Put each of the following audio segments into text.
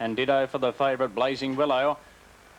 and ditto for the favourite Blazing Willow.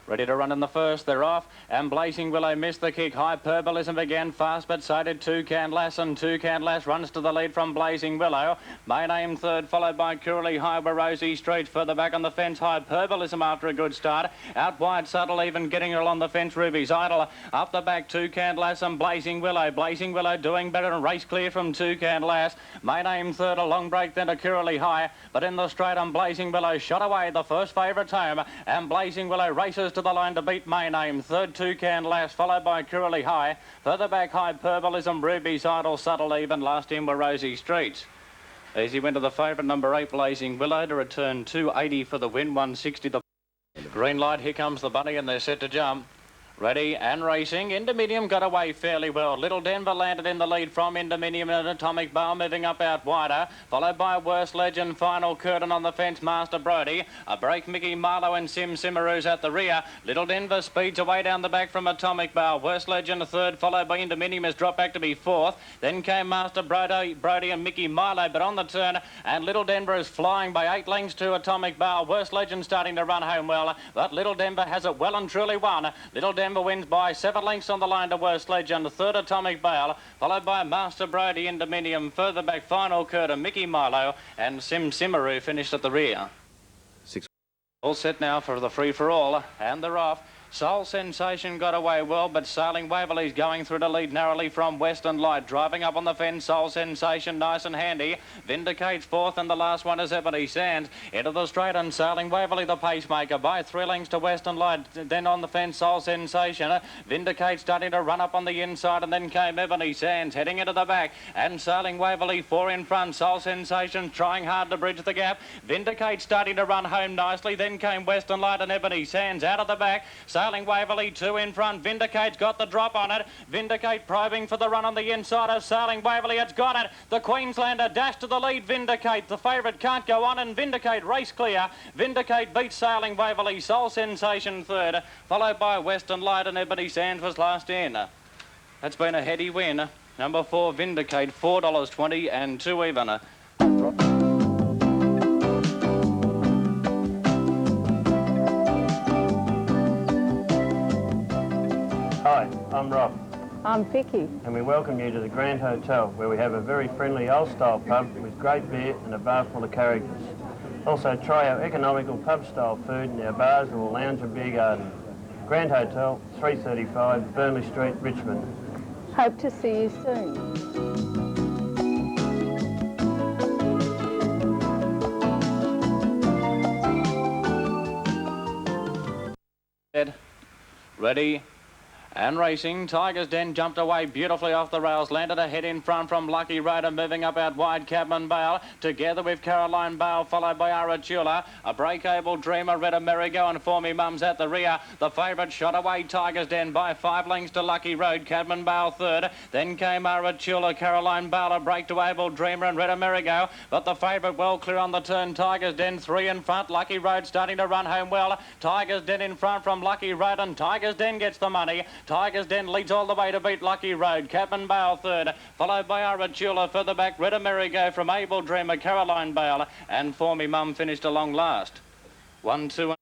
Ready to run in the first, they're off, and Blazing Willow missed the kick. Hyperbolism began fast, but so did Toucan Lass, and Toucan Lass runs to the lead from Blazing Willow. Main Aim third, followed by Curly High were Rosie Street. Further back on the fence, Hyperbolism after a good start. Out wide, Subtle even getting her along the fence, Ruby's Idol. Up the back, Toucan Lass and Blazing Willow. Blazing Willow doing better and race clear from Toucan Lass. Main Aim third, a long break then to Curly High, but in the straight on Blazing Willow shot away the first favourite's home, and Blazing Willow races to the line to beat Main Aim. Third, Toucan Lass, followed by Curly High. Further back, Hyperbolism, Ruby's Idol, Subtle even. Last in were Rosie Streets. Easy went to the favourite, number 8, Blazing Willow, to return 280 for the win, 160 the green light. Here comes the bunny, and they're set to jump. Ready and racing. Intermedium got away fairly well. Little Denver landed in the lead from Intermedium, and Atomic Bar moving up out wider, followed by Worst Legend, Final Curtain on the fence, Master Brody. A break, Mickey Marlowe and Sim Simmeroos at the rear. Little Denver speeds away down the back from Atomic Bar. Worst Legend third, followed by Intermedium, has dropped back to be fourth. Then came Master Brody and Mickey Marlowe, but on the turn, and Little Denver is flying by 8 lengths to Atomic Bar. Worst Legend starting to run home well, but Little Denver has it well and truly won. Little Denver wins by 7 lengths on the line to Worst Legend. Third, Atomic Bale, followed by Master Brody, Intermedium. Further back, Final Curtain, Mickey Marlowe, and Sim Simmeru finished at the rear. All set now for the free-for-all, and they're off. Soul Sensation got away well, but Sailing Waverley's going through to lead narrowly from Western Light. Driving up on the fence, Soul Sensation nice and handy. Vindicates fourth, and the last one is Ebony Sands. Into the straight, and Sailing Waverley the pacemaker by 3 lengths to Western Light. Then on the fence, Soul Sensation. Vindicate starting to run up on the inside, and then came Ebony Sands heading into the back. And Sailing Waverley 4 in front. Soul Sensation trying hard to bridge the gap. Vindicate starting to run home nicely. Then came Western Light and Ebony Sands out of the back. Sailing Waverley 2 in front. Vindicate's got the drop on it. Vindicate probing for the run on the inside of Sailing Waverley. It's got it. The Queenslander dashed to the lead. Vindicate, the favourite, can't go on, and Vindicate race clear. Vindicate beats Sailing Waverley. Soul Sensation third, followed by Western Light, and Ebony Sands was last in. That's been a heady win. Number 4, Vindicate, $4.20 and 2 even. Hi, I'm Rob. I'm Vicky. And we welcome you to the Grand Hotel, where we have a very friendly old-style pub with great beer and a bar full of characters. Also, try our economical pub-style food in our bars or lounge and beer garden. Grand Hotel, 335 Burnley Street, Richmond. Hope to see you soon. Ready and racing. Tiger's Den jumped away beautifully off the rails, landed ahead in front from Lucky Raider, moving up out wide, Cabman Bale, together with Caroline Bale, followed by Arachula. A breakable Dreamer, Red Amerigo, and For Me Mum's at the rear. The favourite shot away, Tiger's Den, by 5 lengths to Lucky Road, Cabman Bale third. Then came Arachula, Caroline Bale, a break to Able Dreamer and Red Amerigo, but the favourite well clear on the turn. Tiger's Den 3 in front, Lucky Road starting to run home well. Tiger's Den in front from Lucky Road, and Tiger's Den gets the money. Tiger's Den leads all the way to beat Lucky Road. Cabman Bale third, followed by Arachula. Further back, Red Amerigo from Able Dreamer, Caroline Bale, and For Me Mum finished along last. 1, 2,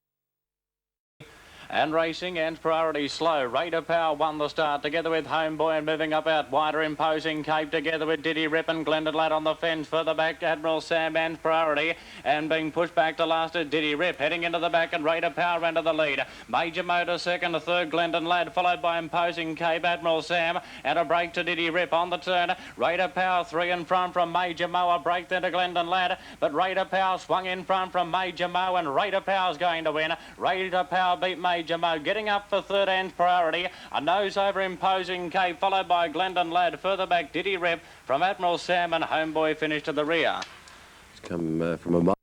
and racing, and priority slow. Raider Power won the start, together with Homeboy, and moving up out wider, Imposing Cape, together with Diddy Rip and Glendon Lad on the fence. Further back, Admiral Sam and priority, and being pushed back to last is Diddy Rip, heading into the back, and Raider Power into the lead. Major Motor second, third Glendon Lad, followed by Imposing Cape, Admiral Sam, and a break to Diddy Rip on the turn. Raider Power 3 in front from Major Mo, a break then to Glendon Lad, but Raider Power swung in front from Major Mo, and Raider Power's going to win. Raider Power beat Major Mo, getting up for third and priority. A nose over Imposing Cape, followed by Glendon Lad. Further back, Diddy Rip from Admiral Sam, and Homeboy finished to the rear. It's come from a mile.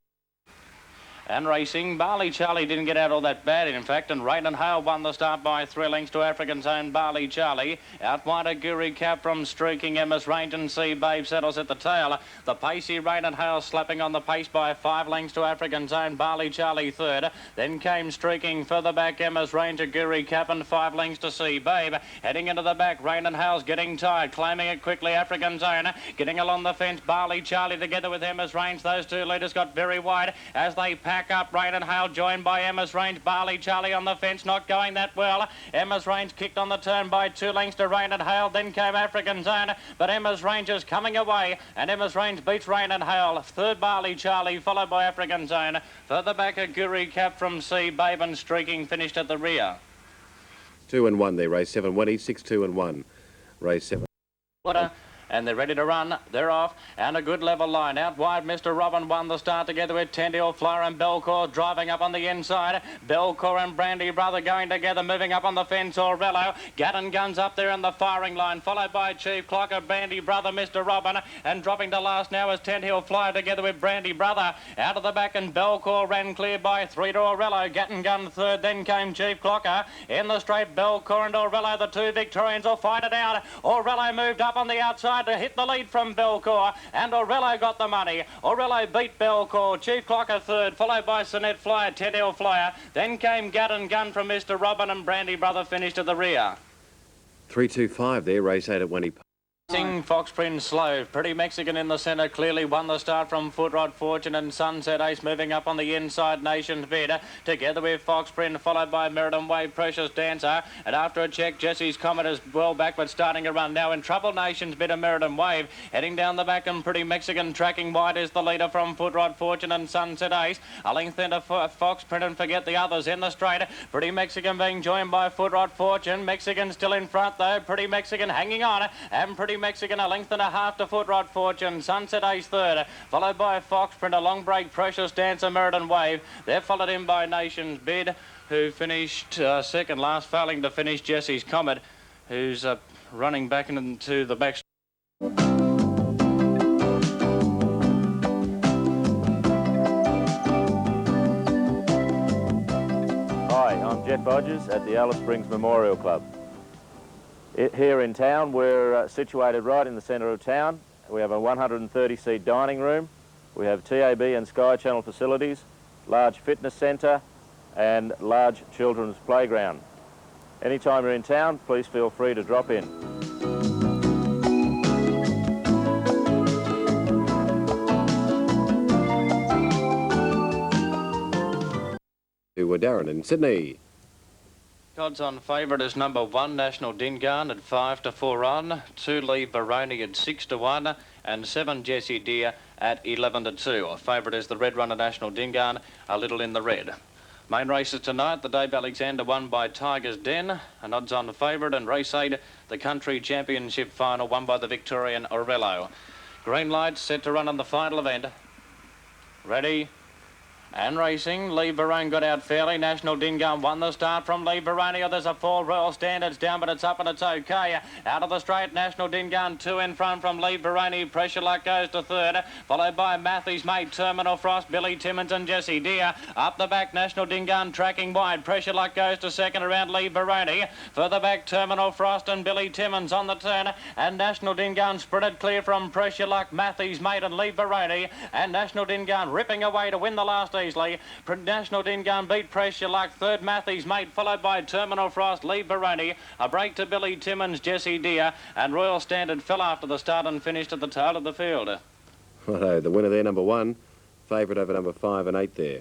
And racing, Barley Charlie didn't get out all that bad, in fact, and Raiden Hale won the start by 3 lengths to African's own Barley Charlie. Out wide, a Guri Cap from Streaking, Emma's Range and Sea Babe settles at the tail. The pacey Raiden Hale slapping on the pace by 5 lengths to African's own Barley Charlie third. Then came Streaking, further back, Emma's Range, a Guri Cap, and 5 lengths to Sea Babe. Heading into the back, Raiden Hale's getting tired, claiming it quickly, African's own. Getting along the fence, Barley Charlie together with Emma's Range. Those two leaders got very wide as they pack back up Rain and Hail, joined by Emma's Range. Barley Charlie on the fence, not going that well. Emma's Range kicked on the turn by 2 lengths to Rain and Hail. Then came African Zone, but Emma's Range is coming away, and Emma's Range beats Rain and Hail. Third, Barley Charlie, followed by African Zone. Further back, a Guri Cap from C. Babe and Streaking finished at the rear. 2 and 1 there, race 7. 1 each, 6, 2 and 1, race 7. And they're ready to run. They're off, and a good level line. Out wide, Mr. Robin won the start together with Tendial Flyer and Belcour driving up on the inside. Belcour and Brandy Brother going together, moving up on the fence. Orello, Gatton Guns up there in the firing line, followed by Chief Clocker, Brandy Brother, Mr. Robin, and dropping to last now is Tendial Flyer together with Brandy Brother. Out of the back, and Belcour ran clear by 3 to Orello. Gatton Gun third, then came Chief Clocker. In the straight, Belcour and Orello, the 2 Victorians will fight it out. Orello moved up on the outside to hit the lead from Belcour, and Orello got the money. Orello beat Belcour. Chief Clocker third, followed by Sonnet Flyer, Tendial Flyer. Then came Gatton Gun from Mr. Robin, and Brandy Brother finished at the rear. 3-2-5 there, race 8 at Wendy. Fox Prince Slow, Pretty Mexican in the centre, clearly won the start from Footrod Fortune, and Sunset Ace moving up on the inside, Nation's Bid, together with Fox Prince, followed by Meriden Wave, Precious Dancer, and after a check, Jesse's Comet is well back, but starting a run now in trouble. Nation's Bid and Meriden Wave, heading down the back, and Pretty Mexican tracking wide is the leader from Footrod Fortune and Sunset Ace, a length into Fox Prince, and forget the others in the straight. Pretty Mexican being joined by Footrod Fortune, Mexican still in front though, Pretty Mexican hanging on, and Pretty Mexican a length and a half to Footrod Fortune. Sunset Ace third, followed by Fox Print, a long break, Precious Dancer, Meriden Wave. They're followed in by Nation's Bid, who finished second last, failing to finish Jesse's Comet, who's running back into the back. Hi, I'm Jeff Bodgers at the Alice Springs Memorial Club. Here in town, we're situated right in the centre of town. We have a 130-seat dining room. We have TAB and Sky Channel facilities, large fitness centre, and large children's playground. Anytime you're in town, please feel free to drop in. To Darren in Sydney. Odds on favourite is number 1, National Dingaan, at 5 to 4 on, 2 Leave Baroni at 6 to 1, and 7 Jessie Deer at 11 to 2. Favourite is the Red Runner National Dingaan, a little in the red. Main races tonight, the Dave Alexander won by Tiger's Den, an odds on favourite, and race 8, the Country Championship final won by the Victorian Orello. Green lights set to run on the final event. Ready? And racing, Lee Barone got out fairly. National Dingaan won the start from Lee Barone. There's a fall. Royal Standards down, but it's up and it's okay. Out of the straight, National Dingaan 2 in front from Lee Barone. Pressure Luck goes to third, followed by Matthew's mate, Terminal Frost, Billy Timmins and Jessie Deer. Up the back, National Dingaan tracking wide. Pressure Luck goes to second around Lee Barone. Further back, Terminal Frost and Billy Timmins on the turn. And National Dingaan sprinted clear from Pressure Luck, Matthew's mate and Lee Barone. And National Dingaan ripping away to win the last easily. National Dingaan beat Pressure Luck, third Matthew's mate, followed by Terminal Frost, Lee Barone. A break to Billy Timmins, Jessie Deer, and Royal Standard fell after the start and finished at the tail of the field. Righto, the winner there, number 1, favourite over number 5 and 8 there.